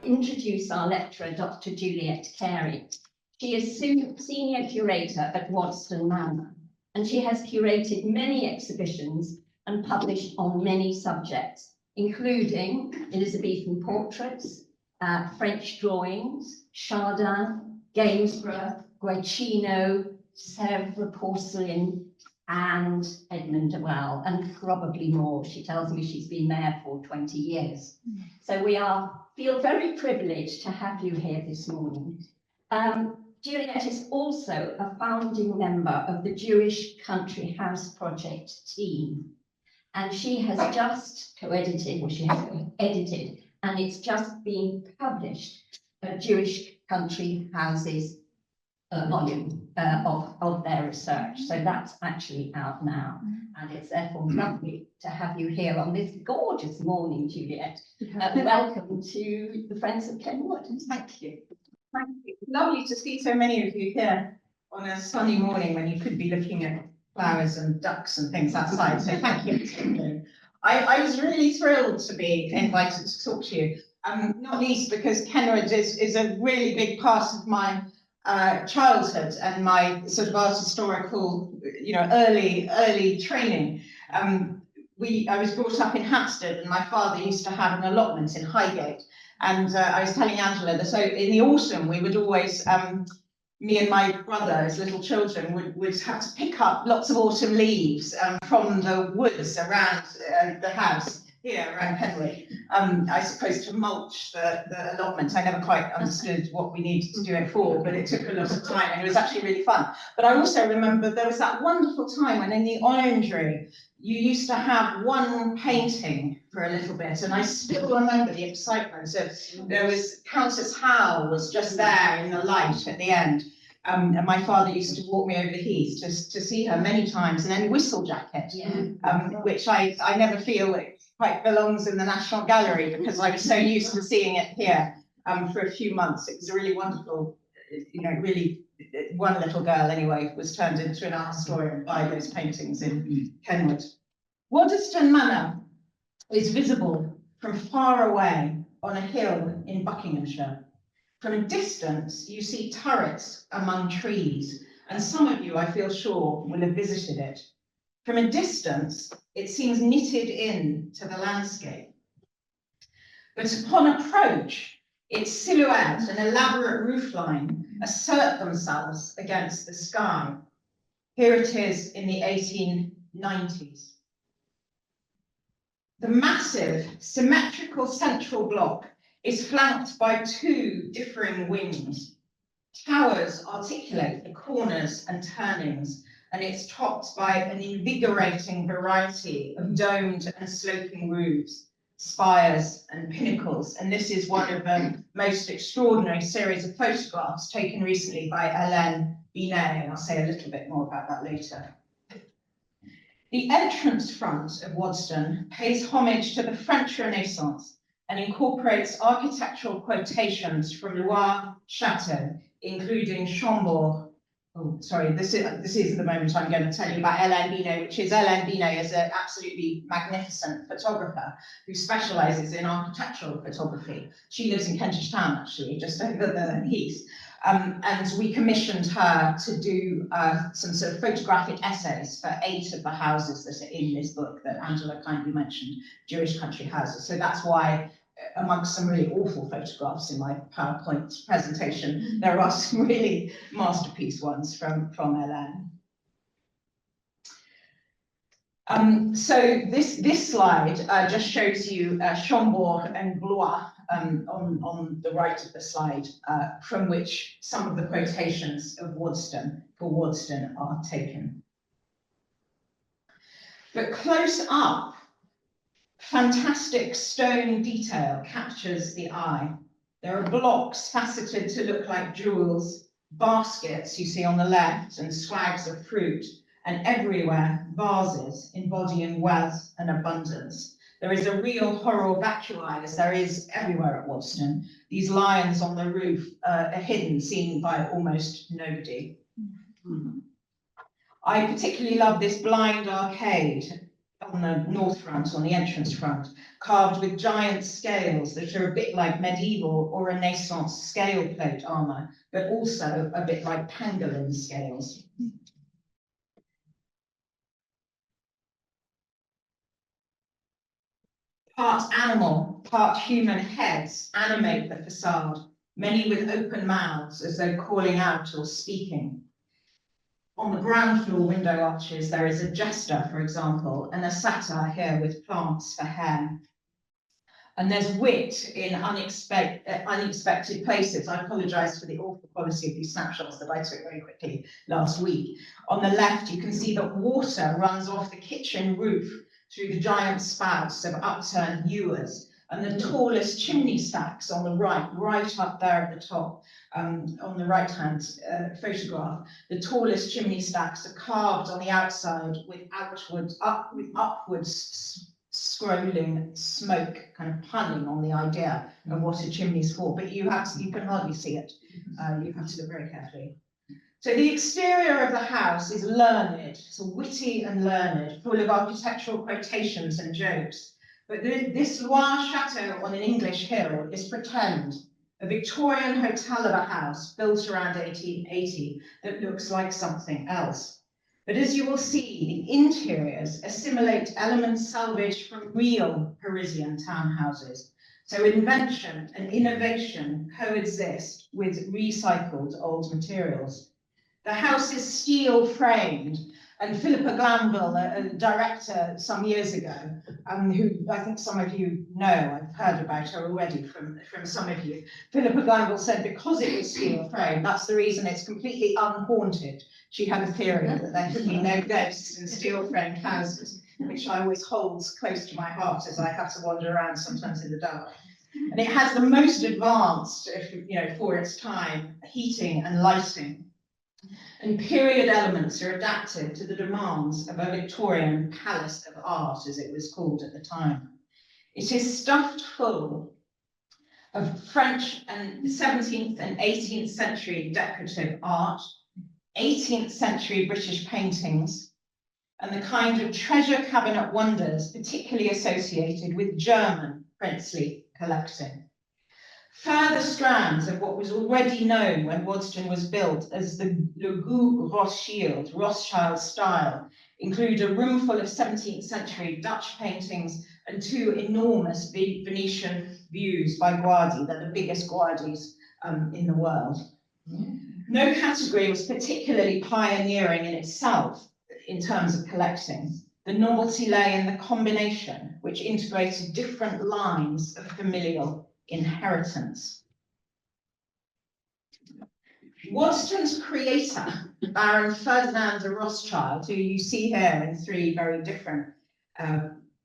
introduce our lecturer, Dr. Juliet Carey. She is senior curator at Waddesdon Manor, and she has curated many exhibitions and published on many subjects, including Elizabethan portraits, French drawings, Chardin, Gainsborough, Guercino, Sèvres porcelain, and Edmund de Well, and probably more. She tells me she's been there for 20 years. So we feel very privileged to have you here this morning. Juliet is also a founding member of the Jewish Country House Project team, and she has just co-edited, or she has edited, and it's just been published, a Jewish Country Houses volume of their research. So that's actually out now, and it's therefore lovely to have you here on this gorgeous morning, Juliet. Welcome to the Friends of Kenwood. Thank you. Thank you. Lovely to see so many of you here on a sunny morning when you could be looking at flowers and ducks and things outside. So thank you. I was really thrilled to be invited to talk to you, not least because Kenwood is a really big part of my childhood and my sort of art historical, early training. I was brought up in Hampstead, and my father used to have an allotment in Highgate. And I was telling Angela that so in the autumn we would always, me and my brother as little children would have to pick up lots of autumn leaves from the woods around the house here around Kenwood, I suppose to mulch the allotment. I never quite understood what we needed to do it for, but it took a lot of time and it was actually really fun. But I also remember there was that wonderful time when in the orangery you used to have one painting for a little bit, and I still remember the excitement of there was Countess Howe was just there in the light at the end. And my father used to walk me over the heath to see her many times, and then Whistlejacket, which I never feel it quite belongs in the National Gallery because I was so used to seeing it here for a few months. It was a really wonderful, really one little girl anyway was turned into an art historian by those paintings in Kenwood. Waddesdon Manor is visible from far away on a hill in Buckinghamshire. From a distance, you see turrets among trees, and some of you, I feel sure, will have visited it. From a distance, it seems knitted in to the landscape. But upon approach, its silhouette and elaborate roofline assert themselves against the sky. Here it is in the 1890s. The massive, symmetrical central block is flanked by two differing wings. Towers articulate the corners and turnings, and it's topped by an invigorating variety of domed and sloping roofs, spires and pinnacles. And this is one of the most extraordinary series of photographs taken recently by Iveagh Bequest, and I'll say a little bit more about that later. The entrance front of Waddesdon pays homage to the French Renaissance and incorporates architectural quotations from Loire Chateau, including Chambord. Oh, sorry, this is the moment I'm going to tell you about Iveagh Bequest, which is Iveagh Bequest is an absolutely magnificent photographer who specialises in architectural photography. She lives in Kentish Town, actually, just over the heath. And we commissioned her to do some sort of photographic essays for 8 of the houses that are in this book that Angela kindly mentioned, Jewish Country Houses. So that's why, amongst some really awful photographs in my PowerPoint presentation, there are some really masterpiece ones from Iveagh. So this slide just shows you Chambord and Blois on the right of the slide, from which some of the quotations of Waddesdon are taken. But close up, fantastic stone detail captures the eye. There are blocks faceted to look like jewels, baskets you see on the left, and swags of fruit, and everywhere vases embodying wealth and abundance. There is a real horror vacui, as there is everywhere at Waddesdon. These lions on the roof are hidden, seen by almost nobody. I particularly love this blind arcade on the north front, on the entrance front, carved with giant scales that are a bit like medieval or Renaissance scale plate armour, but also a bit like pangolin scales. Part animal, part human heads animate the facade, many with open mouths as though calling out or speaking. On the ground floor window arches, there is a jester, for example, and a satyr here with plants for hair. And there's wit in unexpected places. I apologise for the awful quality of these snapshots that I took very quickly last week. On the left, you can see that water runs off the kitchen roof through the giant spouts of upturned ewers, and the tallest chimney stacks on the right up there at the top, on the right-hand photograph, the tallest chimney stacks are carved on the outside with upwards scrolling smoke, kind of punning on the idea of what a chimney's for, but you can hardly see it. You have to look very carefully. So the exterior of the house is learned, it's witty and learned, full of architectural quotations and jokes. But this Loire chateau on an English hill is pretend, a Victorian hotel of a house built around 1880 that looks like something else. But as you will see, the interiors assimilate elements salvaged from real Parisian townhouses. So invention and innovation coexist with recycled old materials. The house is steel framed, and Philippa Glanville, a director some years ago, who I think some of you know, I've heard about her already from some of you. Philippa Glanville said because it was steel framed, that's the reason it's completely unhaunted. She had a theory that there could be no ghosts in steel framed houses, which I always hold close to my heart as I have to wander around sometimes in the dark. And it has the most advanced, for its time, heating and lighting. And period elements are adapted to the demands of a Victorian palace of art, as it was called at the time. It is stuffed full of French and 17th and 18th century decorative art, 18th century British paintings, and the kind of treasure cabinet wonders particularly associated with German princely collecting. Further strands of what was already known when Waddesdon was built as the Le Goût Rothschild style, include a room full of 17th century Dutch paintings and two enormous Venetian views by Guardi. They're the biggest Guardis in the world. No category was particularly pioneering in itself in terms of collecting. The novelty lay in the combination, which integrated different lines of familial inheritance. Waddesdon's creator, Baron Ferdinand de Rothschild, who you see here in three very different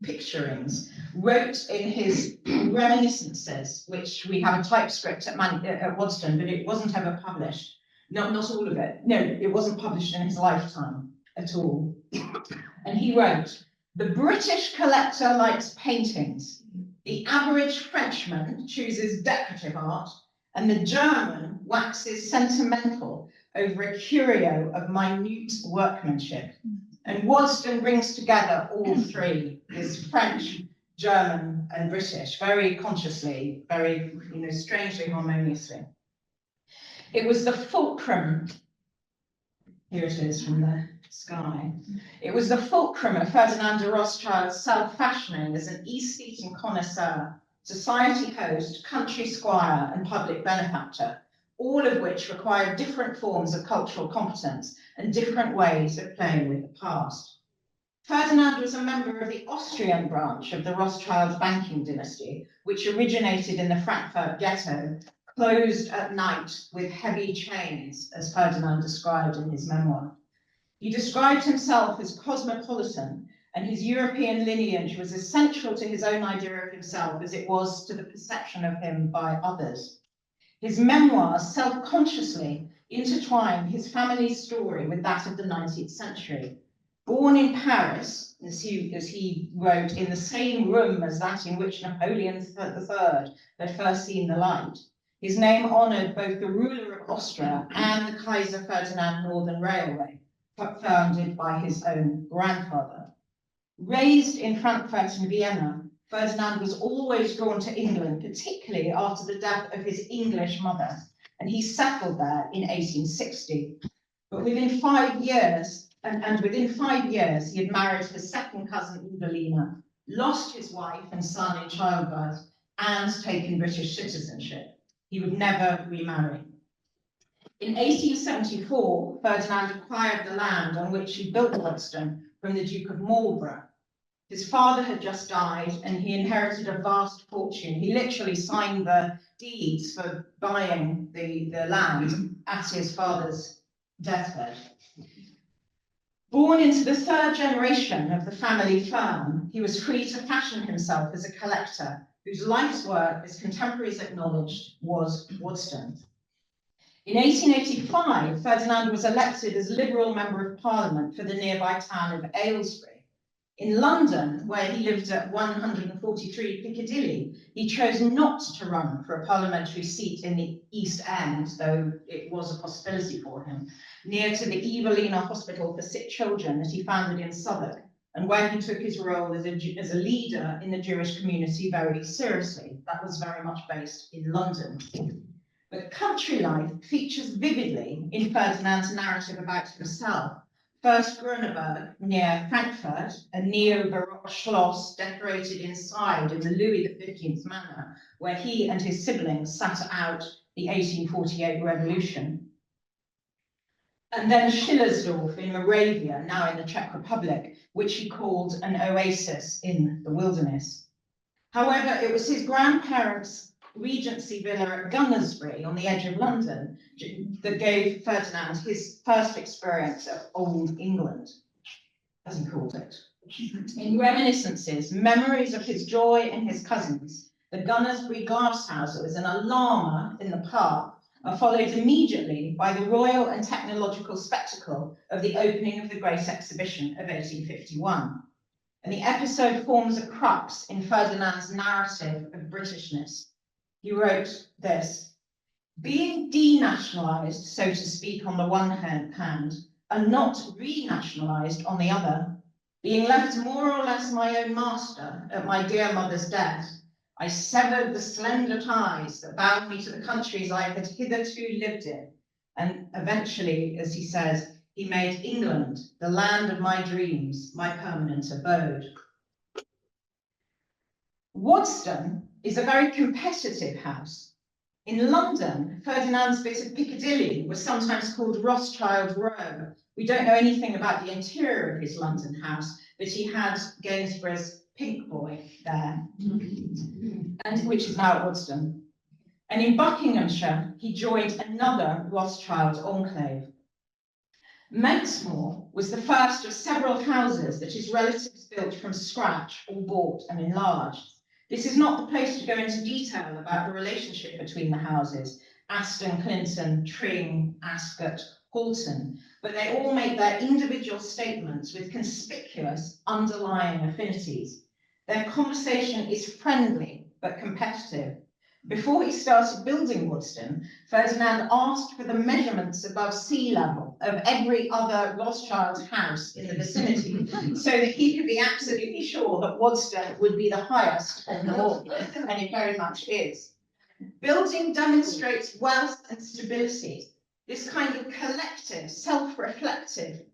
picturings, wrote in his reminiscences, which we have a typescript at Waddesdon, but it wasn't ever published. Not all of it. No, it wasn't published in his lifetime at all. And he wrote, "The British collector likes paintings. The average Frenchman chooses decorative art, and the German waxes sentimental over a curio of minute workmanship. And Waddesdon brings together all three, this French, German, and British, very consciously, very, strangely harmoniously. It was the fulcrum." Here it is from the sky. "It was the fulcrum of Ferdinand de Rothschild's self-fashioning as an aesthete connoisseur, society host, country squire, and public benefactor, all of which required different forms of cultural competence and different ways of playing with the past. Ferdinand was a member of the Austrian branch of the Rothschild banking dynasty, which originated in the Frankfurt ghetto, closed at night with heavy chains, as Ferdinand described in his memoir. He described himself as cosmopolitan, and his European lineage was as central to his own idea of himself as it was to the perception of him by others. His memoirs self-consciously intertwine his family's story with that of the 19th century. Born in Paris, as he wrote, in the same room as that in which Napoleon III had first seen the light, his name honoured both the ruler of Austria and the Kaiser Ferdinand Northern Railway, founded by his own grandfather. Raised in Frankfurt and Vienna, Ferdinand was always drawn to England, particularly after the death of his English mother, and he settled there in 1860. But within 5 years, and within 5 years, he had married his second cousin Evelina, lost his wife and son in childbirth, and taken British citizenship. He would never remarry. In 1874, Ferdinand acquired the land on which he built Waddesdon from the Duke of Marlborough. His father had just died and he inherited a vast fortune. He literally signed the deeds for buying the land at his father's deathbed. Born into the third generation of the family firm, he was free to fashion himself as a collector whose life's work, as contemporaries acknowledged, was Waddesdon. In 1885, Ferdinand was elected as Liberal Member of Parliament for the nearby town of Aylesbury. In London, where he lived at 143 Piccadilly, he chose not to run for a parliamentary seat in the East End, though it was a possibility for him, near to the Evelina Hospital for Sick Children that he founded in Southwark, and where he took his role as a leader in the Jewish community very seriously. That was very much based in London. But country life features vividly in Ferdinand's narrative about himself. First, Grüneberg, near Frankfurt, a neo-Baroque schloss decorated inside in the Louis XV manor, where he and his siblings sat out the 1848 revolution. And then Schillersdorf in Moravia, now in the Czech Republic, which he called an oasis in the wilderness. However, it was his grandparents' Regency villa at Gunnersbury on the edge of London that gave Ferdinand his first experience of old England, as he called it. In reminiscences, memories of his joy and his cousins, the Gunnersbury glasshouses and a llama in the park are followed immediately by the royal and technological spectacle of the opening of the Great Exhibition of 1851. And the episode forms a crux in Ferdinand's narrative of Britishness. He wrote this: being denationalised, so to speak, on the one hand, and not renationalised on the other, being left more or less my own master at my dear mother's death, I severed the slender ties that bound me to the countries I had hitherto lived in, and eventually, as he says, he made England the land of my dreams, my permanent abode. Waddesdon is a very competitive house. In London, Ferdinand's bit of Piccadilly was sometimes called Rothschild Row. We don't know anything about the interior of his London house, but he had Gainsborough's Pink Boy there, and which is now at Waddesdon. And in Buckinghamshire, he joined another Rothschild enclave. Mentsmore was the first of several houses that his relatives built from scratch or bought and enlarged. This is not the place to go into detail about the relationship between the houses, Aston, Clinton, Tring, Ascot, Halton, but they all make their individual statements with conspicuous underlying affinities. Their conversation is friendly but competitive. Before he started building Waddesdon, Ferdinand asked for the measurements above sea level of every other Rothschild house in the vicinity so that he could be absolutely sure that Waddesdon would be the highest of them all, and it very much is. Building demonstrates wealth and stability. This kind of collective, self-reflexive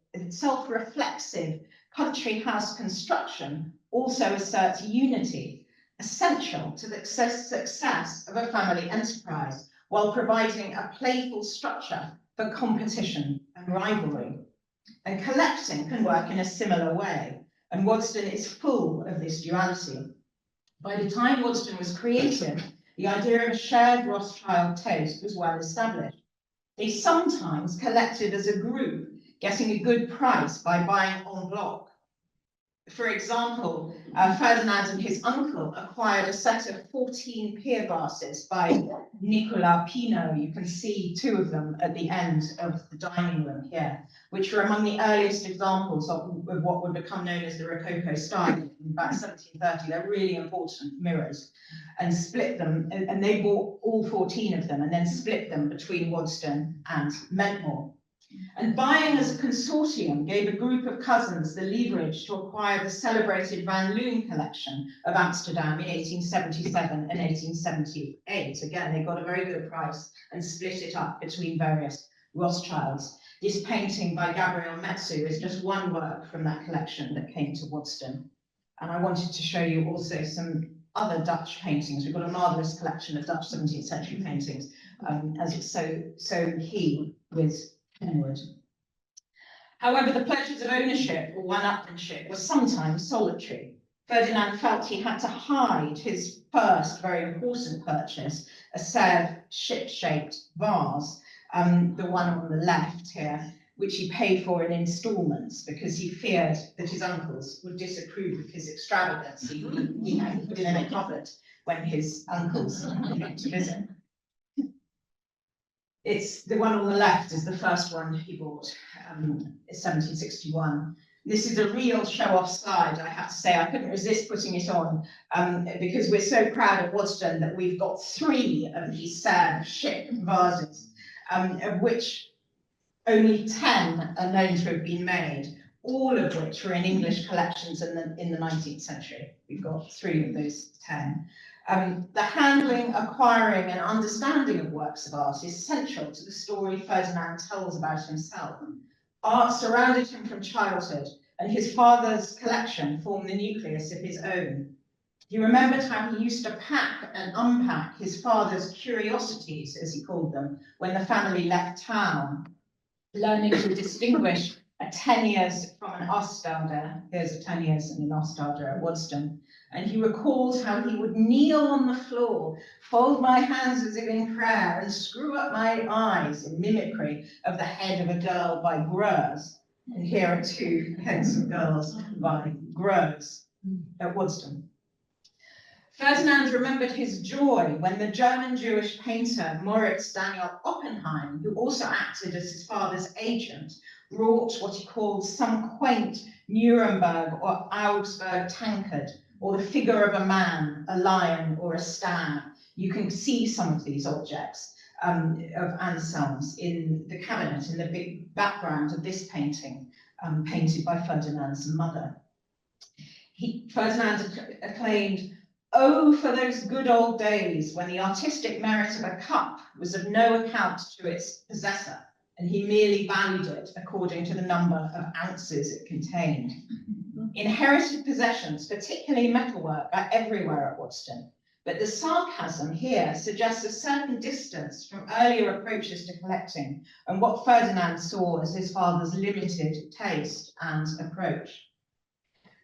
country house construction also asserts unity, essential to the success of a family enterprise, while providing a playful structure for competition and rivalry. And collecting can work in a similar way, and Waddesdon is full of this duality. By the time Waddesdon was created, the idea of a shared Rothschild taste was well established. They sometimes collected as a group, getting a good price by buying en bloc. For example, Ferdinand and his uncle acquired a set of 14 pier glasses by Nicolas Pinot. You can see two of them at the end of the dining room here, which were among the earliest examples of what would become known as the Rococo style in about 1730. They're really important mirrors, and split them, and they bought all 14 of them and then split them between Waddesdon and Mentmore. And buying as a consortium gave a group of cousins the leverage to acquire the celebrated Van Loon collection of Amsterdam in 1877 and 1878. Again, they got a very good price and split it up between various Rothschilds. This painting by Gabriel Metsu is just one work from that collection that came to Waddesdon. And I wanted to show you also some other Dutch paintings. We've got a marvellous collection of Dutch 17th century paintings, as it's so key with Kenwood. However, the pleasures of ownership or one-upmanship were sometimes solitary. Ferdinand felt he had to hide his first very important purchase, a Sèvres ship-shaped vase, the one on the left here, which he paid for in instalments because he feared that his uncles would disapprove of his extravagance. He had put it in a cupboard when his uncles came to visit. It's the one on the left is the first one he bought, 1761. This is a real show-off slide, I have to say. I couldn't resist putting it on because we're so proud of Waddesdon that we've got 3 of these Sèvres ship vases, of which only 10 are known to have been made, all of which were in English collections in the 19th century. We've got 3 of those 10. The handling, acquiring and understanding of works of art is central to the story Ferdinand tells about himself. Art surrounded him from childhood, and his father's collection formed the nucleus of his own. He remembered how he used to pack and unpack his father's curiosities, as he called them, when the family left town, learning to distinguish a 10 years from an Ostander. Here's a 10 years and an Ostander at Waddesdon. And he recalls how he would kneel on the floor, fold my hands as if in prayer, and screw up my eyes in mimicry of the head of a girl by Greuze. And here are 2 heads of girls by Greuze at Waddesdon. Ferdinand remembered his joy when the German Jewish painter Moritz Daniel Oppenheim, who also acted as his father's agent, brought what he called some quaint Nuremberg or Augsburg tankard, or the figure of a man, a lion, or a stag. You can see some of these objects of Anselm's in the cabinet in the big background of this painting, painted by Ferdinand's mother. Ferdinand acclaimed, "Oh, for those good old days when the artistic merit of a cup was of no account to its possessor, and he merely valued it according to the number of ounces it contained." Inherited possessions, particularly metalwork, are everywhere at Waddesdon, but the sarcasm here suggests a certain distance from earlier approaches to collecting and what Ferdinand saw as his father's limited taste and approach.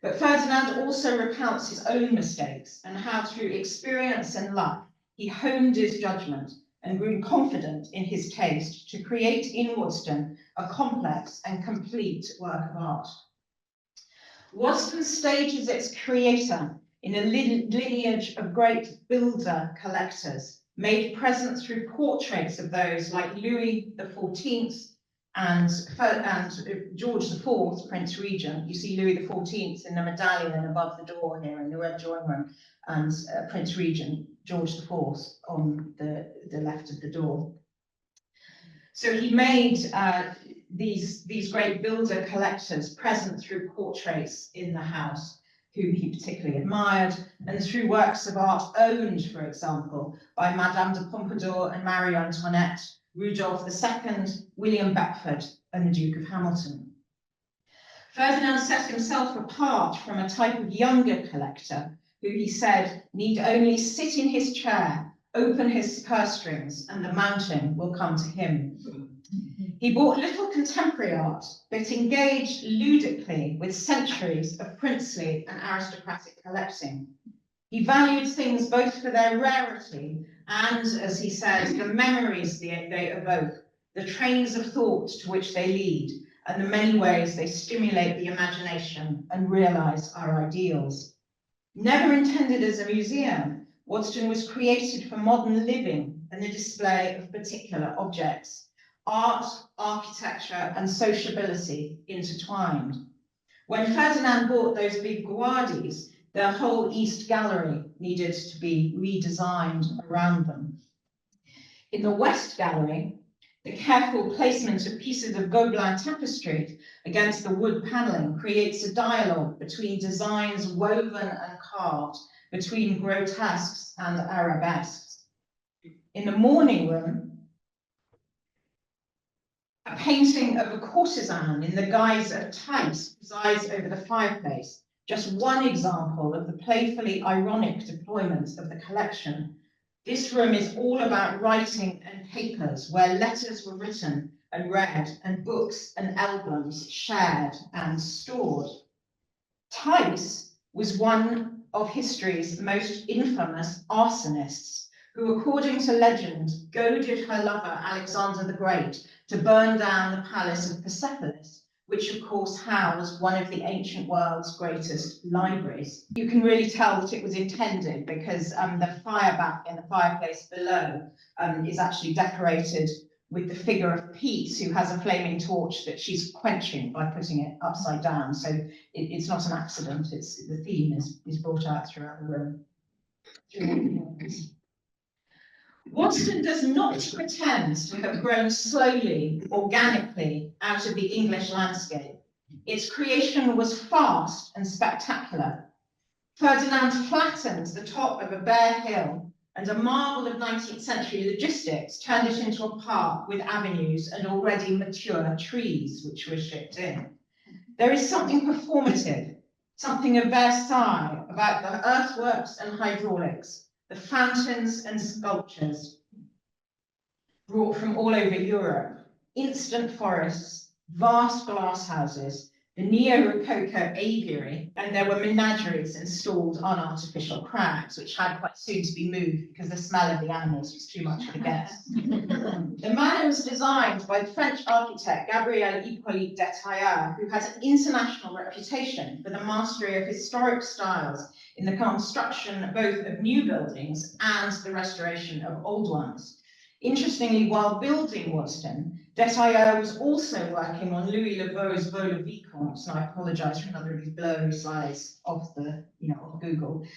But Ferdinand also recounts his own mistakes and how through experience and luck, he honed his judgment and grew confident in his taste to create in Waddesdon a complex and complete work of art. Waddesdon stages its creator in a lineage of great builder collectors, made present through portraits of those like Louis XIV and George IV, Prince Regent. You see Louis XIV in the medallion above the door here in the red drawing room, and Prince Regent George IV on the left of the door. So he made these great builder collectors present through portraits in the house, whom he particularly admired, and through works of art owned, for example, by Madame de Pompadour and Marie Antoinette, Rudolph II, William Beckford, and the Duke of Hamilton. Ferdinand set himself apart from a type of younger collector who he said need only sit in his chair, open his purse strings, and the mountain will come to him. He bought little contemporary art, but engaged ludically with centuries of princely and aristocratic collecting. He valued things both for their rarity and, as he said, the memories they evoke, the trains of thought to which they lead, and the many ways they stimulate the imagination and realize our ideals. Never intended as a museum, Waddesdon was created for modern living and the display of particular objects. Art, architecture, and sociability intertwined. When Ferdinand bought those big Guardis, the whole East Gallery needed to be redesigned around them. In the West Gallery, The careful placement of pieces of Gobelin tapestry against the wood panelling creates a dialogue between designs woven and carved, between grotesques and arabesques. In the morning room, a painting of a courtesan in the guise of Thais presides over the fireplace, just one example of the playfully ironic deployment of the collection. This room is all about writing and papers, where letters were written and read, and books and albums shared and stored. Thais was one of history's most infamous arsonists, who, according to legend, goaded her lover Alexander the Great to burn down the palace of Persepolis, which of course housed one of the ancient world's greatest libraries. You can really tell that it was intended because the fire back in the fireplace below is actually decorated with the figure of Peace, who has a flaming torch that she's quenching by putting it upside down. So it's not an accident, the theme is brought out throughout the room. Waddesdon does not pretend to have grown slowly, organically out of the English landscape. Its creation was fast and spectacular. Ferdinand flattened the top of a bare hill, and a marvel of 19th century logistics turned it into a park with avenues and already mature trees, which were shipped in. There is something performative, something of Versailles about the earthworks and hydraulics, the fountains and sculptures brought from all over Europe, instant forests, vast glass houses, the neo-Rococo aviary, and there were menageries installed on artificial crags, which had quite soon to be moved because the smell of the animals was too much for the guests. The manor was designed by French architect Gabriel Hippolyte Detailleur, who has an international reputation for the mastery of historic styles in the construction both of new buildings and the restoration of old ones. Interestingly, while building Waddesdon, Detailleur was also working on Louis Le Beau's Vaux le Vicomte, and I apologise for another of these blurry slides of Google.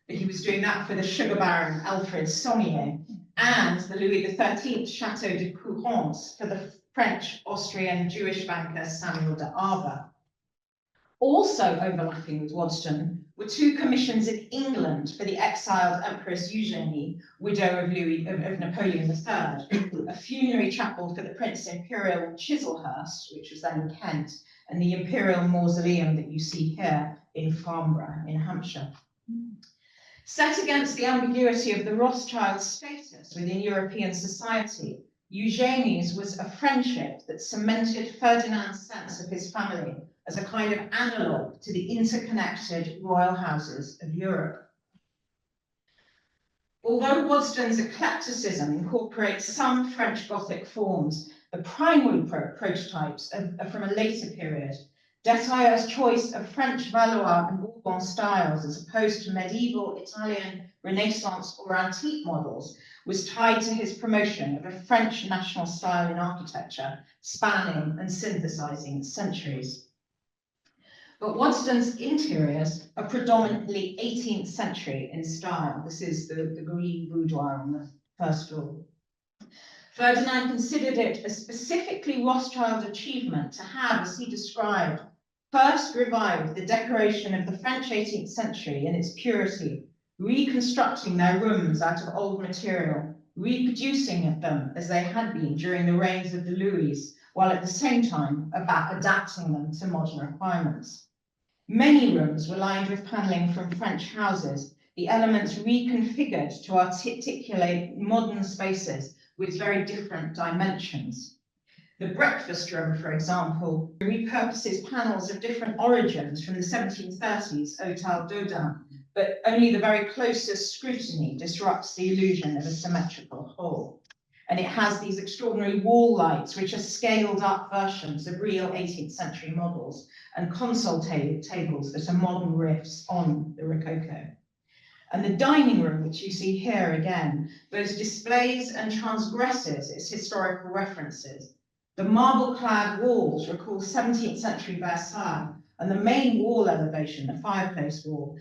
But he was doing that for the sugar baron Alfred Sommier and the Louis XIII Chateau de Courance for the French-Austrian Jewish banker Samuel de Iveagh. Also overlapping with Waddesdon were two commissions in England for the exiled Empress Eugénie, widow of Napoleon III, a funerary chapel for the Prince Imperial Chislehurst, which was then in Kent, and the Imperial Mausoleum that you see here in Farnborough in Hampshire. Set against the ambiguity of the Rothschild status within European society, Eugénie's was a friendship that cemented Ferdinand's sense of his family as a kind of analogue to the interconnected royal houses of Europe. Although Waddesdon's eclecticism incorporates some French Gothic forms, the primary prototypes are from a later period. Detailleur's choice of French Valois and Bourbon styles, as opposed to medieval Italian Renaissance or antique models, was tied to his promotion of a French national style in architecture, spanning and synthesizing centuries. But Waddesdon's interiors are predominantly 18th century in style. This is the green boudoir on the first floor. Ferdinand considered it a specifically Rothschild achievement to have, as he described, first revived the decoration of the French 18th century in its purity, reconstructing their rooms out of old material, reproducing them as they had been during the reigns of the Louis, while at the same time adapting them to modern requirements. Many rooms were lined with panelling from French houses, the elements reconfigured to articulate modern spaces with very different dimensions. The breakfast room, for example, repurposes panels of different origins from the 1730s Hôtel Dodin, but only the very closest scrutiny disrupts the illusion of a symmetrical whole. And it has these extraordinary wall lights, which are scaled up versions of real 18th century models, and console tables that are modern riffs on the Rococo. And the dining room, which you see here again, both displays and transgresses its historical references. The marble-clad walls recall 17th century Versailles, and the main wall elevation, the fireplace wall,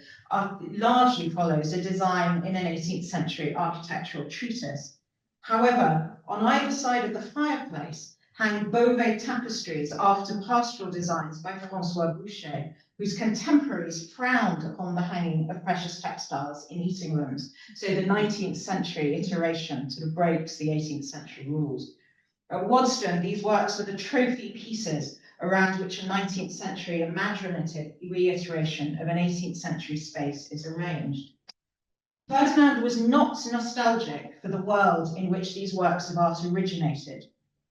largely follows a design in an 18th century architectural treatise. However, On either side of the fireplace hang Beauvais tapestries after pastoral designs by François Boucher, whose contemporaries frowned upon the hanging of precious textiles in eating rooms. So the 19th century iteration sort of breaks the 18th century rules. At Waddesdon, these works were the trophy pieces around which a 19th century imaginative reiteration of an 18th century space is arranged. Ferdinand was not nostalgic for the world in which these works of art originated.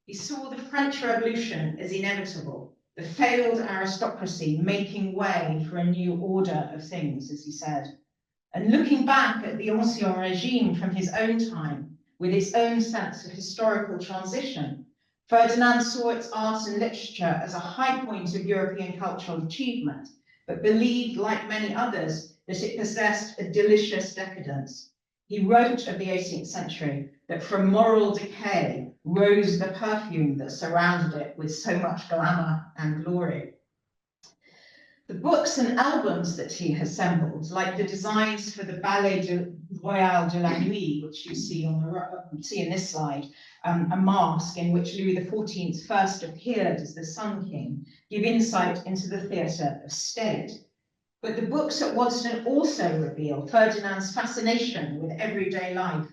He saw the French Revolution as inevitable, the failed aristocracy making way for a new order of things, as he said. And looking back at the Ancien Regime from his own time, with its own sense of historical transition, Ferdinand saw its art and literature as a high point of European cultural achievement, but believed, like many others, that it possessed a delicious decadence. He wrote of the 18th century that from moral decay rose the perfume that surrounded it with so much glamour and glory. The books and albums that he assembled, like the designs for the Ballet Royal de la Nuit, which you see in this slide, a masque in which Louis XIV first appeared as the Sun King, give insight into the theatre of state. But the books at Waddesdon also reveal Ferdinand's fascination with everyday life,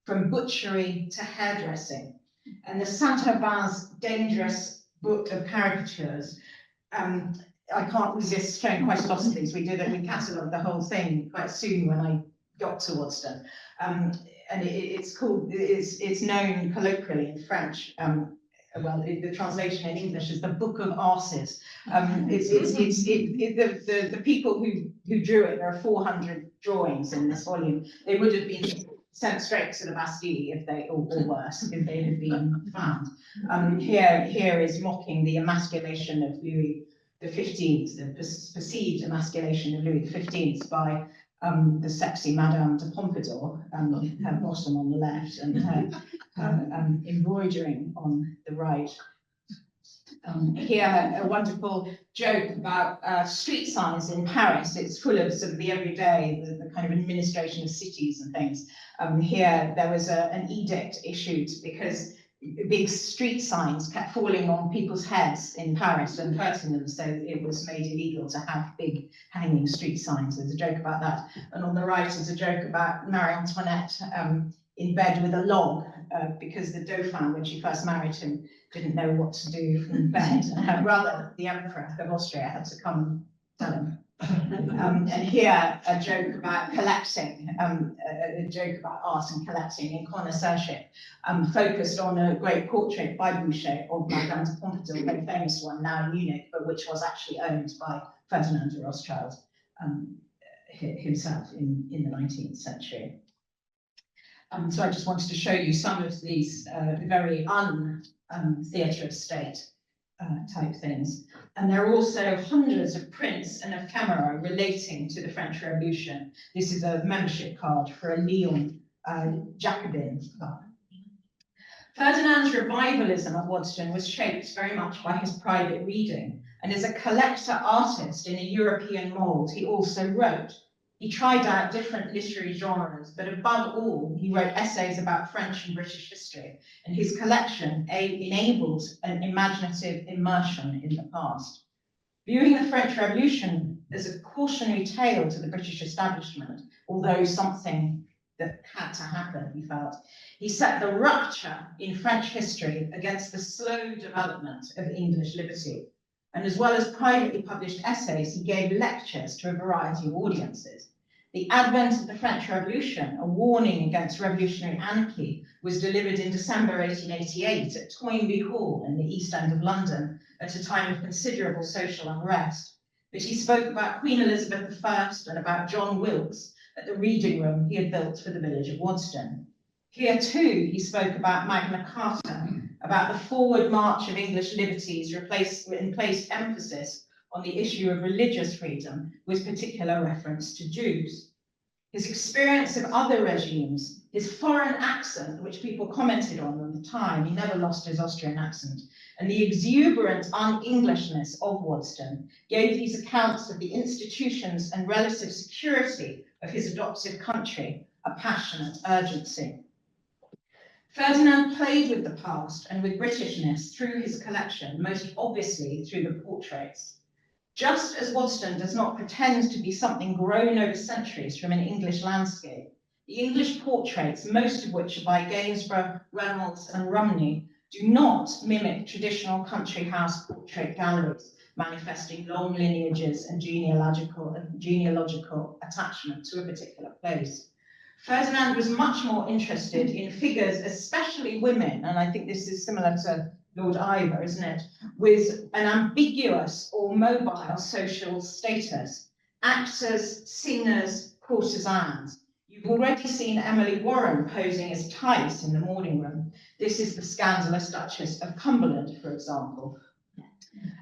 from butchery to hairdressing. And the Saint-Aubin's dangerous book of caricatures, I can't resist showing quite a lot of these. We catalogued the whole thing quite soon when I got to Waddesdon. And it's known colloquially in French. The translation in English is the Book of Arses. The people who drew it, there are 400 drawings in this volume. They would have been sent straight to the Bastille if they, or worse, if they had been found. Here is mocking the emasculation of Louis XV, the perceived emasculation of Louis XV by the sexy Madame de Pompadour, her bottom on the left and her embroidering on the right. Here, a wonderful joke about street signs in Paris. It's full of sort of the everyday, the kind of administration of cities and things. Here, there was an edict issued because big street signs kept falling on people's heads in Paris and hurting them, so it was made illegal to have big hanging street signs. There's a joke about that. And on the right is a joke about Marie Antoinette in bed with a log, because the Dauphin, when she first married him, didn't know what to do in bed. And her brother, the Emperor of Austria, had to come tell him. And here, a joke about collecting, a joke about art and collecting and connoisseurship, focused on a great portrait by Boucher of Madame de Pompadour, a very famous one now in Munich, but which was actually owned by Ferdinand de Rothschild himself in the 19th century. So I just wanted to show you some of these very theatre of state type things. And there are also hundreds of prints and ephemera relating to the French Revolution. This is a membership card for a Lyon Jacobin club. Ferdinand's revivalism at Waddesdon was shaped very much by his private reading. And as a collector artist in a European mould, he also wrote. He tried out different literary genres, but above all, he wrote essays about French and British history, and his collection enabled an imaginative immersion in the past. Viewing the French Revolution as a cautionary tale to the British establishment, although something that had to happen, he felt, he set the rupture in French history against the slow development of English liberty. And as well as privately published essays, he gave lectures to a variety of audiences. The advent of the French Revolution, a warning against revolutionary anarchy, was delivered in December 1888 at Toynbee Hall in the East End of London at a time of considerable social unrest. But he spoke about Queen Elizabeth I and about John Wilkes at the reading room he had built for the village of Waddesdon. Here too, he spoke about Magna Carta, about the forward march of English liberties and placed emphasis on the issue of religious freedom, with particular reference to Jews. His experience of other regimes, his foreign accent, which people commented on at the time, he never lost his Austrian accent, and the exuberant un-Englishness of Waddesdon gave these accounts of the institutions and relative security of his adoptive country a passionate urgency. Ferdinand played with the past and with Britishness through his collection, most obviously through the portraits. Just as Waddesdon does not pretend to be something grown over centuries from an English landscape, the English portraits, most of which are by Gainsborough, Reynolds and Rumney, do not mimic traditional country house portrait galleries, manifesting long lineages and genealogical attachment to a particular place. Ferdinand was much more interested in figures, especially women, and I think this is similar to Lord Iveagh, isn't it, with an ambiguous or mobile social status, actors, singers, courtesans. You've already seen Emily Warren posing as Tice in the morning room. This is the scandalous Duchess of Cumberland, for example.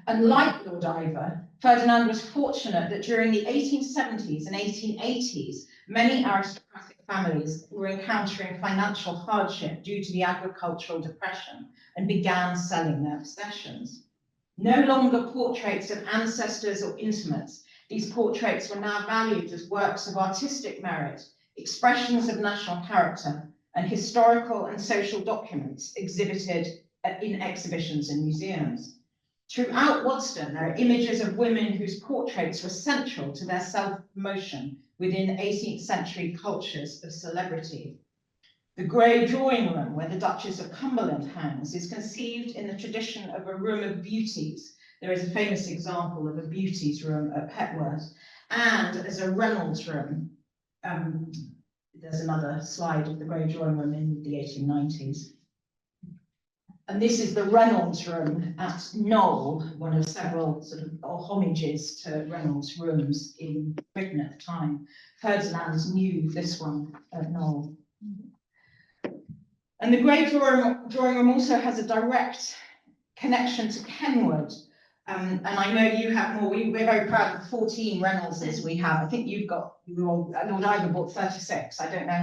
And like Lord Iveagh, Ferdinand was fortunate that during the 1870s and 1880s, many aristocratic families were encountering financial hardship due to the agricultural depression and began selling their possessions. No longer portraits of ancestors or intimates, these portraits were now valued as works of artistic merit, expressions of national character, and historical and social documents exhibited in exhibitions and museums. Throughout Waddesdon, there are images of women whose portraits were central to their self-promotion within 18th century cultures of celebrity. The Grey Drawing Room, where the Duchess of Cumberland hangs, is conceived in the tradition of a room of beauties. There is a famous example of a beauties room at Petworth, and as a Reynolds room. There's another slide of the Grey Drawing Room in the 1890s. And this is the Reynolds room at Knoll, one of several sort of homages to Reynolds rooms in Britain at the time. Ferdinand knew this one at Knoll. And the Grey Drawing Room also has a direct connection to Kenwood. And I know you have more. We're very proud of the 14 Reynoldses we have. I think you've got, Lord Iveagh bought 36. I don't know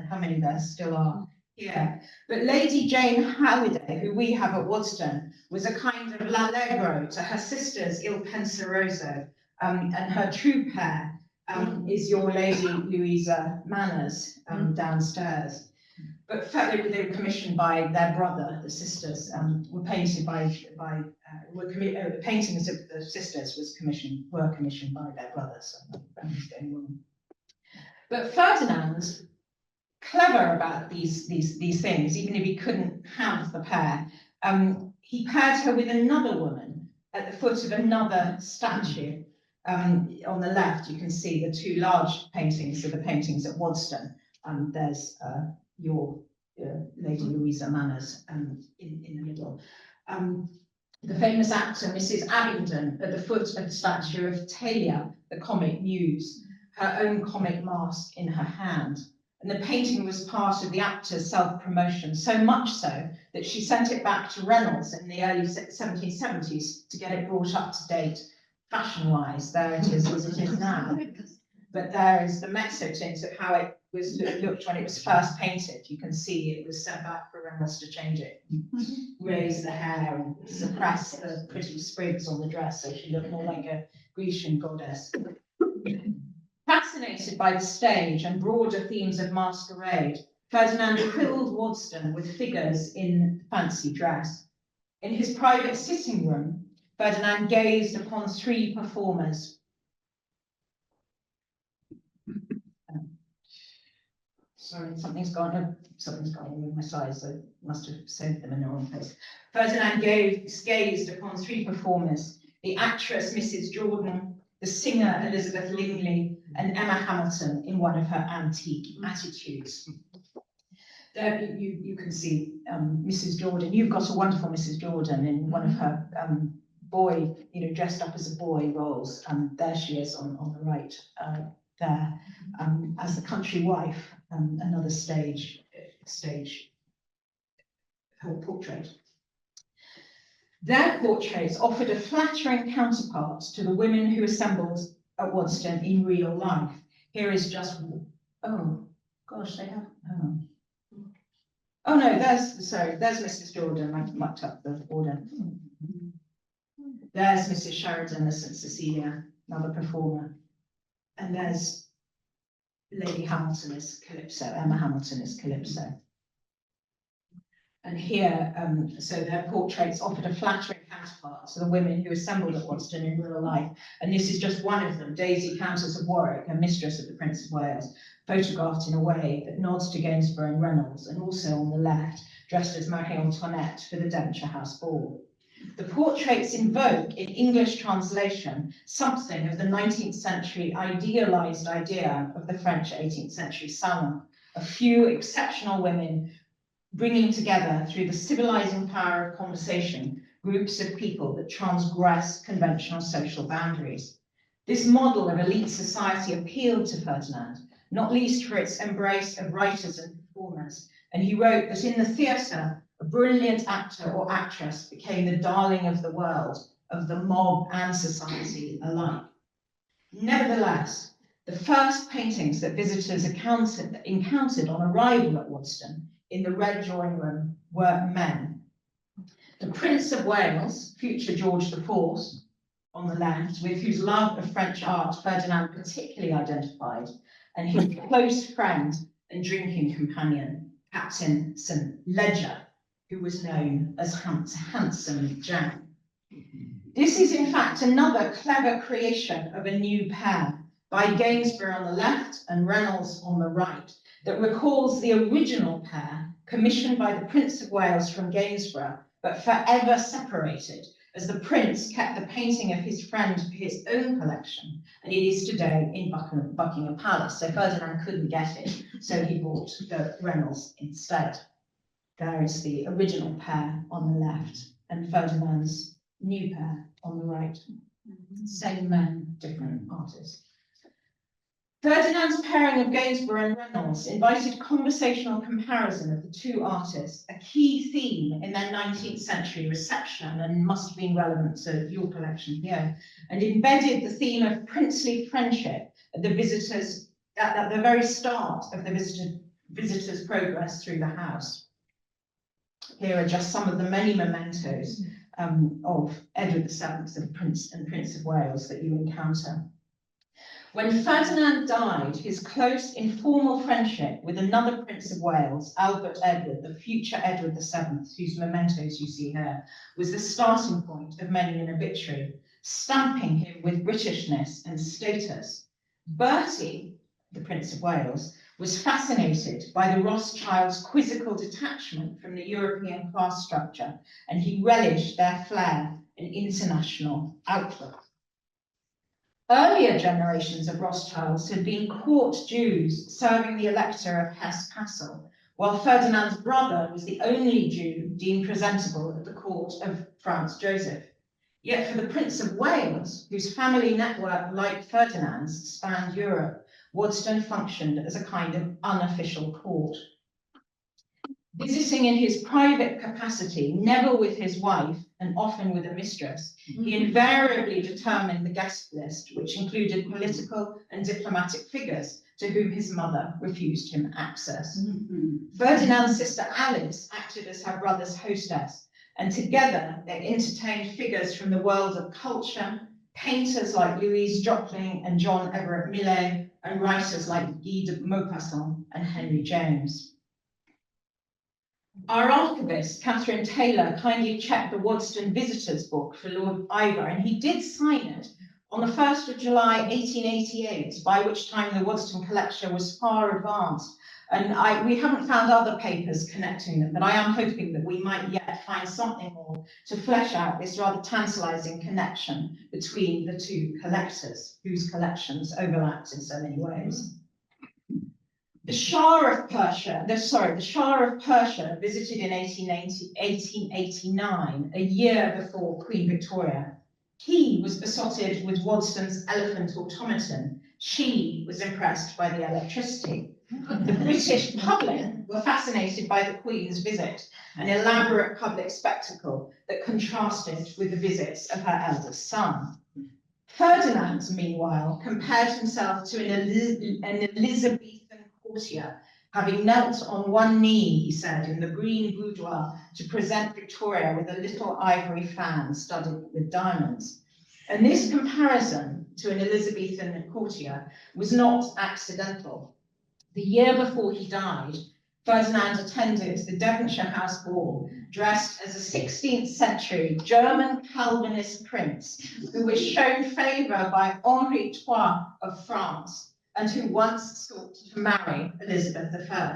how many there still are here. But Lady Jane Halliday, who we have at Waddesdon, was a kind of l'allegro to her sisters Il Penseroso, and her true pair is your Lady Louisa Manners downstairs. But they were commissioned by their brother. The sisters were painted the paintings of the sisters were commissioned by their brothers. So going wrong. But Ferdinand, clever about these things, even if he couldn't have the pair, he paired her with another woman at the foot of another statue. On the left, you can see the two large paintings of the paintings at Waddesdon. There's your Lady Louisa Manners in the middle. The famous actor Mrs. Abingdon at the foot of the statue of Talia, the comic muse, her own comic mask in her hand. And the painting was part of the actor's self-promotion, so much so that she sent it back to Reynolds in the early 1770s to get it brought up to date fashion-wise. There it is as it is now. But there is the mezzotint of how it looked when it was first painted. You can see it was sent back for Reynolds to change it, raise the hair and suppress the pretty sprigs on the dress so she looked more like a Grecian goddess. Fascinated by the stage and broader themes of masquerade, Ferdinand filled Waddesdon with figures in fancy dress. In his private sitting room, Ferdinand gazed upon 3 performers. Sorry, something's gone wrong with my slides, so I must have saved them in the wrong place. Ferdinand gazed upon 3 performers: the actress Mrs. Jordan, the singer Elizabeth Lingley, and Emma Hamilton in one of her antique attitudes. There you can see Mrs. Jordan. You've got a wonderful Mrs. Jordan in one of her boy, dressed up as a boy roles. There she is on the right there, as the country wife, another stage portrait. Their portraits offered a flattering counterpart to the women who assembled at Waddesdon in real life. Here is just, oh gosh, they have, oh no, there's Mrs. Jordan. I mucked up the order. There's Mrs. Sheridan as St. Cecilia, another performer. And there's Lady Hamilton as Calypso, Emma Hamilton as Calypso. And here, so their portraits offered a flattering counterpart to the women who assembled at Waddesdon in real life. And this is just one of them, Daisy, Countess of Warwick, a mistress of the Prince of Wales, photographed in a way that nods to Gainsborough and Reynolds, and also on the left, dressed as Marie Antoinette for the Devonshire House ball. The portraits invoke, in English translation, something of the 19th century idealized idea of the French 18th century salon, a few exceptional women bringing together, through the civilizing power of conversation, groups of people that transgress conventional social boundaries. This model of elite society appealed to Ferdinand, not least for its embrace of writers and performers, and he wrote that in the theatre, a brilliant actor or actress became the darling of the world, of the mob and society alike. Nevertheless, the first paintings that visitors encountered on arrival at Waddesdon in the red drawing room were men. The Prince of Wales, future George IV, on the left, with whose love of French art Ferdinand particularly identified, and his close friend and drinking companion, Captain St. Ledger, who was known as Handsome Jack. This is in fact another clever creation of a new pair by Gainsborough on the left and Reynolds on the right that recalls the original pair commissioned by the Prince of Wales from Gainsborough, but forever separated, as the Prince kept the painting of his friend for his own collection, and it is today in Buckingham Palace. So Ferdinand couldn't get it, so he bought the Reynolds instead. There is the original pair on the left and Ferdinand's new pair on the right. Same men, different artists. Ferdinand's pairing of Gainsborough and Reynolds invited conversational comparison of the two artists, a key theme in their 19th century reception, and must have been relevant to your collection here, and embedded the theme of princely friendship at the very start of the visitors' progress through the house. Here are just some of the many mementos of Edward VII, the Prince of Wales, that you encounter. When Ferdinand died, his close informal friendship with another Prince of Wales, Albert Edward, the future Edward VII, whose mementos you see here, was the starting point of many an obituary, stamping him with Britishness and status. Bertie, the Prince of Wales, was fascinated by the Rothschilds' quizzical detachment from the European class structure, and he relished their flair and international outlook. Earlier generations of Rothschilds had been court Jews serving the Elector of Hesse-Kassel, while Ferdinand's brother was the only Jew deemed presentable at the court of Franz Joseph. Yet for the Prince of Wales, whose family network, like Ferdinand's, spanned Europe, Waddesdon functioned as a kind of unofficial court. Visiting in his private capacity, never with his wife, and often with a mistress, he invariably determined the guest list, which included political and diplomatic figures to whom his mother refused him access. Ferdinand's sister Alice acted as her brother's hostess, and together they entertained figures from the world of culture, painters like Louise Joplin and John Everett Millais, and writers like Guy de Maupassant and Henry James. Our archivist, Catherine Taylor, kindly checked the Waddesdon Visitors Book for Lord Iveagh, and he did sign it on the 1st of July 1888, by which time the Waddesdon collection was far advanced. And we haven't found other papers connecting them, but I am hoping that we might yet find something more to flesh out this rather tantalizing connection between the two collectors, whose collections overlapped in so many ways. The Shah of Persia visited in 1889, a year before Queen Victoria. He was besotted with Waddesdon's elephant automaton. She was impressed by the electricity. The British public were fascinated by the Queen's visit, an elaborate public spectacle that contrasted with the visits of her eldest son. Ferdinand, meanwhile, compared himself to an Elizabethan courtier, having knelt on one knee, he said, in the green boudoir to present Victoria with a little ivory fan studded with diamonds. And this comparison to an Elizabethan courtier was not accidental. The year before he died, Ferdinand attended the Devonshire House ball dressed as a 16th century German Calvinist prince who was shown favour by Henri III of France and who once sought to marry Elizabeth I.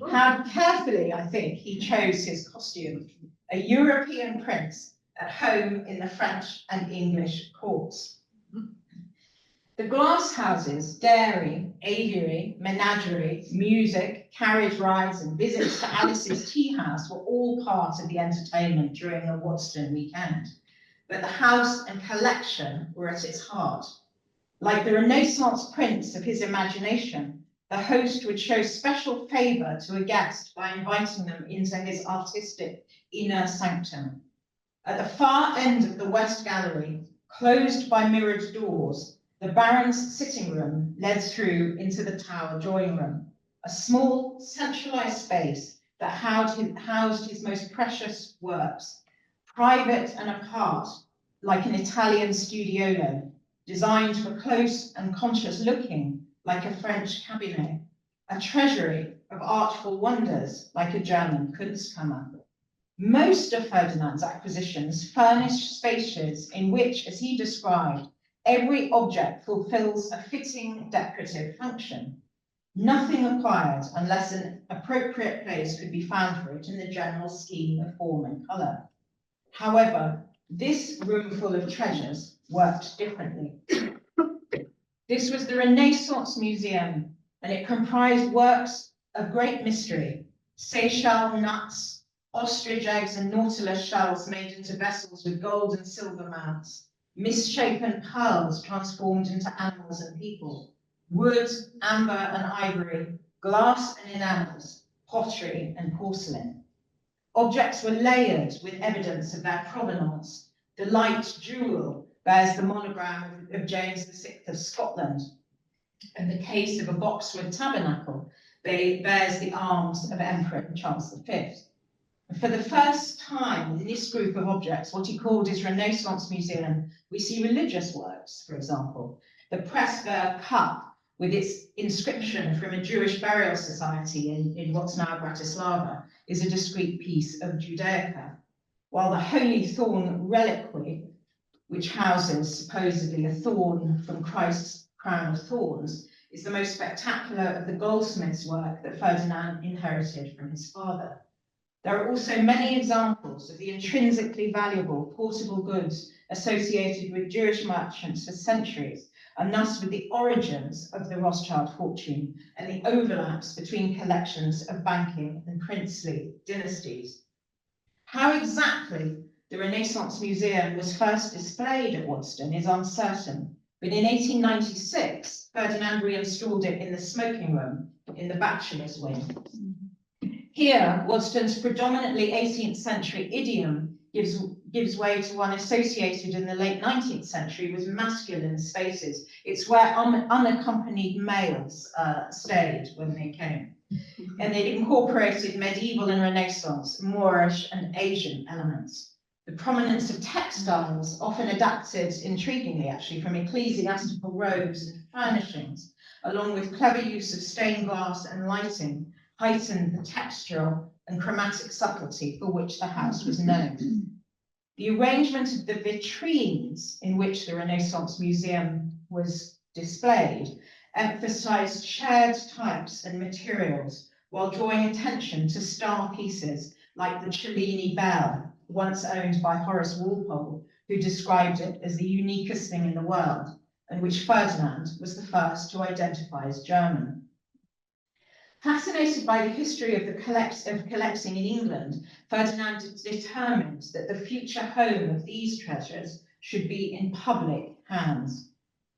How carefully, I think, he chose his costume, a European prince at home in the French and English courts. The glass houses, dairy, aviary, menagerie, music, carriage rides, and visits to Alice's tea house were all part of the entertainment during the Waddesdon weekend. But the house and collection were at its heart. Like the Renaissance prince of his imagination, the host would show special favour to a guest by inviting them into his artistic inner sanctum. At the far end of the West Gallery, closed by mirrored doors, the Baron's sitting room led through into the Tower drawing room, a small, centralised space that housed his most precious works, private and apart, like an Italian studiolo, designed for close and conscious looking, like a French cabinet, a treasury of artful wonders, like a German Kunstkammer. Most of Ferdinand's acquisitions furnished spaces in which, as he described, every object fulfills a fitting decorative function. Nothing acquired unless an appropriate place could be found for it in the general scheme of form and colour. However, this roomful of treasures worked differently. This was the Renaissance Museum, and it comprised works of great mystery, Seychelles nuts, ostrich eggs and nautilus shells made into vessels with gold and silver mounts, misshapen pearls transformed into animals and people, wood, amber and ivory, glass and enamels, pottery and porcelain. Objects were layered with evidence of their provenance. The light jewel bears the monogram of James VI of Scotland, and the case of a boxwood tabernacle bears the arms of Emperor Charles V. For the first time in this group of objects, what he called his Renaissance Museum, we see religious works, for example. The Pressburg cup, with its inscription from a Jewish burial society in what's now Bratislava, is a discrete piece of Judaica, while the Holy Thorn Reliquary, which houses supposedly a thorn from Christ's crown of thorns, is the most spectacular of the goldsmith's work that Ferdinand inherited from his father. There are also many examples of the intrinsically valuable portable goods associated with Jewish merchants for centuries, and thus with the origins of the Rothschild fortune and the overlaps between collections of banking and princely dynasties. How exactly the Renaissance Museum was first displayed at Waddesdon is uncertain, but in 1896, Ferdinand reinstalled it in the smoking room in the bachelor's wing. Here, Waddesdon's predominantly 18th century idiom gives way to one associated in the late 19th century with masculine spaces. It's where unaccompanied males stayed when they came. And it incorporated medieval and Renaissance, Moorish and Asian elements. The prominence of textiles, often adapted, intriguingly actually, from ecclesiastical robes and furnishings, along with clever use of stained glass and lighting, heightened the textural and chromatic subtlety for which the house was known. The arrangement of the vitrines in which the Renaissance Museum was displayed emphasized shared types and materials while drawing attention to star pieces like the Cellini bell, once owned by Horace Walpole, who described it as the uniquest thing in the world, and which Ferdinand was the first to identify as German. Fascinated by the history of collecting in England, Ferdinand determined that the future home of these treasures should be in public hands.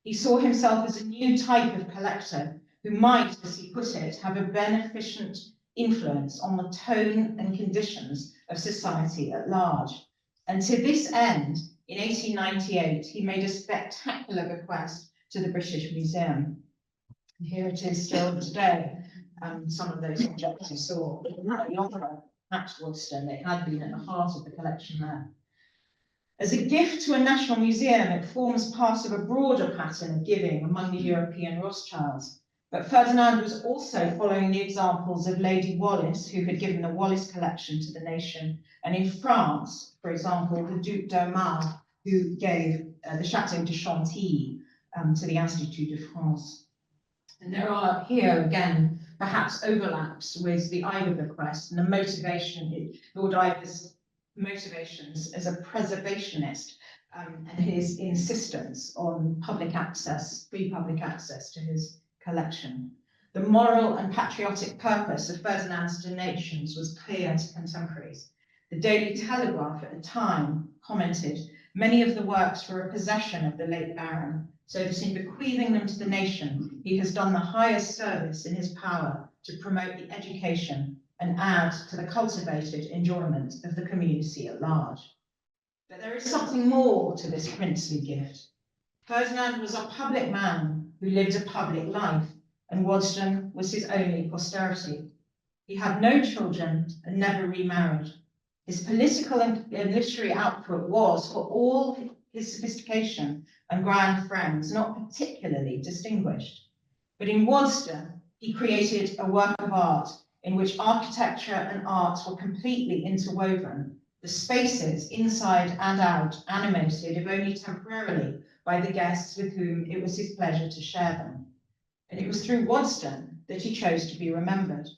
He saw himself as a new type of collector who might, as he put it, have a beneficent influence on the tone and conditions of society at large. And to this end, in 1898, he made a spectacular bequest to the British Museum. And here it is still today. Some of those objects you saw no longer at Waddesdon. They had been at the heart of the collection there. As a gift to a national museum, it forms part of a broader pattern of giving among the European Rothschilds. But Ferdinand was also following the examples of Lady Wallis, who had given the Wallis collection to the nation, and in France, for example, the Duc d'Aumale, who gave the Château de Chantilly to the Institut de France. And there are here again, perhaps overlaps with the Iveagh Bequest and the motivation, Lord Iveagh's motivations as a preservationist and his insistence on public access, free public access to his collection. The moral and patriotic purpose of Ferdinand's donations was clear to contemporaries. The Daily Telegraph at the time commented, many of the works were a possession of the late Baron, so that in bequeathing them to the nation, he has done the highest service in his power to promote the education and add to the cultivated enjoyment of the community at large. But there is something more to this princely gift. Ferdinand was a public man who lived a public life, and Waddesdon was his only posterity. He had no children and never remarried. His political and literary output was, for all his sophistication and grand friends, not particularly distinguished. But in Waddesdon, he created a work of art in which architecture and art were completely interwoven, the spaces inside and out animated, if only temporarily, by the guests with whom it was his pleasure to share them. And it was through Waddesdon that he chose to be remembered.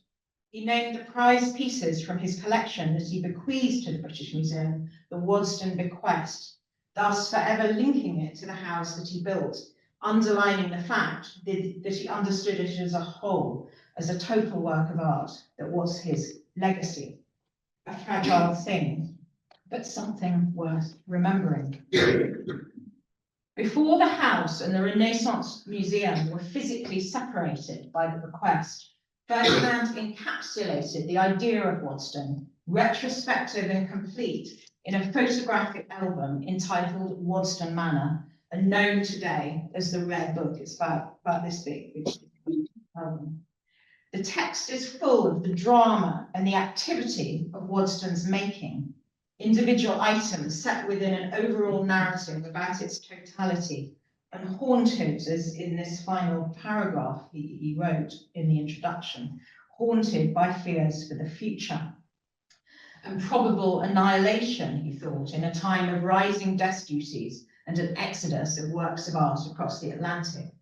He named the prized pieces from his collection that he bequeathed to the British Museum the Waddesdon Bequest, thus forever linking it to the house that he built, underlining the fact that he understood it as a whole, as a total work of art that was his legacy. A fragile thing, but something worth remembering. Before the house and the Renaissance Museum were physically separated by the bequest, Ferdinand encapsulated the idea of Waddesdon, retrospective and complete, in a photographic album entitled Waddesdon Manor, and known today as the Red Book. It's about this big, which is the album. The text is full of the drama and the activity of Waddesdon's making, individual items set within an overall narrative about its totality, and haunted, as in this final paragraph he wrote in the introduction, haunted by fears for the future. And probable annihilation, he thought, in a time of rising death duties and an exodus of works of art across the Atlantic.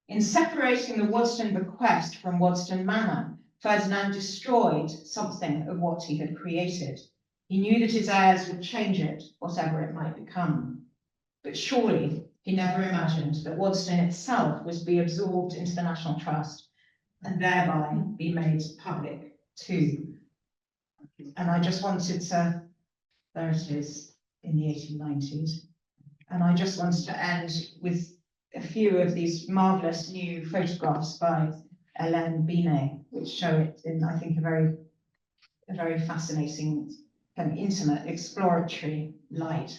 In separating the Waddesdon Bequest from Waddesdon Manor, Ferdinand destroyed something of what he had created. He knew that his heirs would change it, whatever it might become. But surely he never imagined that Waddesdon itself was to be absorbed into the National Trust and thereby be made public too. And I just wanted to, there it is, in the 1890s. And I just wanted to end with a few of these marvelous new photographs by Hélène Binet, which show it in, I think, a very fascinating, kind of intimate, exploratory light.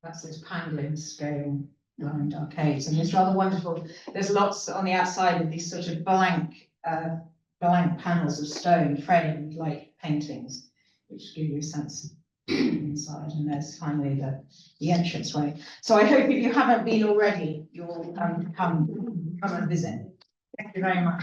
That's this pangolin scale lined arcades, and it's rather wonderful. There's lots on the outside of these sort of blank panels of stone framed like paintings, which give you a sense inside. And there's finally the entranceway. So I hope if you haven't been already, you'll come and visit. Thank you very much.